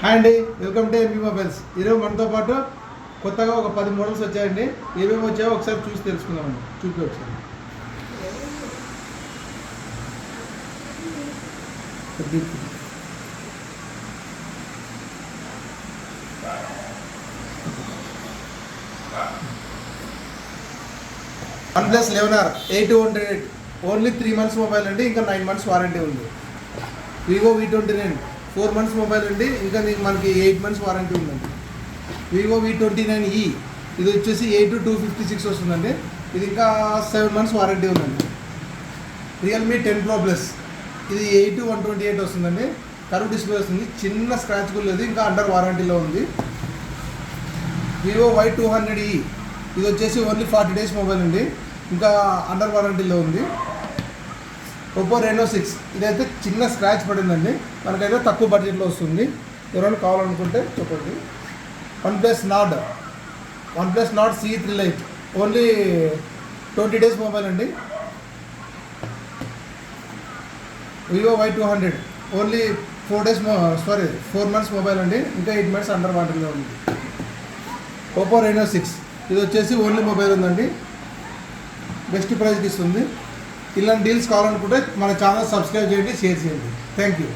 Hi అండి, welcome to MP mobiles. ఈరోజు మనతో పాటు కొత్తగా ఒక 10 మోడల్స్ వచ్చాయండి. ఏమేమి వచ్చాయో ఒకసారి చూసి తెలుసుకుందామండి. చూపి ఒకసారి. OnePlus 11R 8200 only 3 months mobile అండి. ఇంకా 9 months వారంటీ ఉంది. Vivo V29 4 months మొబైల్ అండి. ఇంకా మనకి 8 months వారంటీ ఉందండి. Vivo V29e ఇది వచ్చేసి 8256 వస్తుందండి. ఇది ఇంకా 7 months వారంటీ ఉందండి. Realme 10 Pro Plus ఇది 8128 వస్తుందండి. కర్వ్ డిస్ప్లే వస్తుంది. చిన్న స్క్రాచ్ కూడా లేదు. ఇంకా అండర్ వారంటీలో ఉంది. Vivo Y200e ఇది వచ్చేసి ఓన్లీ 40 days మొబైల్ అండి. ఇంకా అండర్ వారంటీలో ఉంది. Oppo Reno 6 ఇదైతే చిన్న స్క్రాచ్ పడిందండి. మనకైతే తక్కువ బడ్జెట్లో వస్తుంది. ఎవరైనా కావాలనుకుంటే చెప్పండి. OnePlus Nord C3 Lite only 20 days mobile అండి. Vivo Y200 only 4 months mobile అండి. ఇంకా 8 months అండర్ వారంటీలో ఉంది. Oppo Reno 6 ఇది వచ్చేసి ఓన్లీ మొబైల్ ఉందండి. బెస్ట్ ప్రైస్కి ఇస్తుంది. ఇలాంటి డీల్స్ కావాలనుకుంటే మన ఛానల్ సబ్స్క్రైబ్ చేయండి, షేర్ చేయండి. Thank you.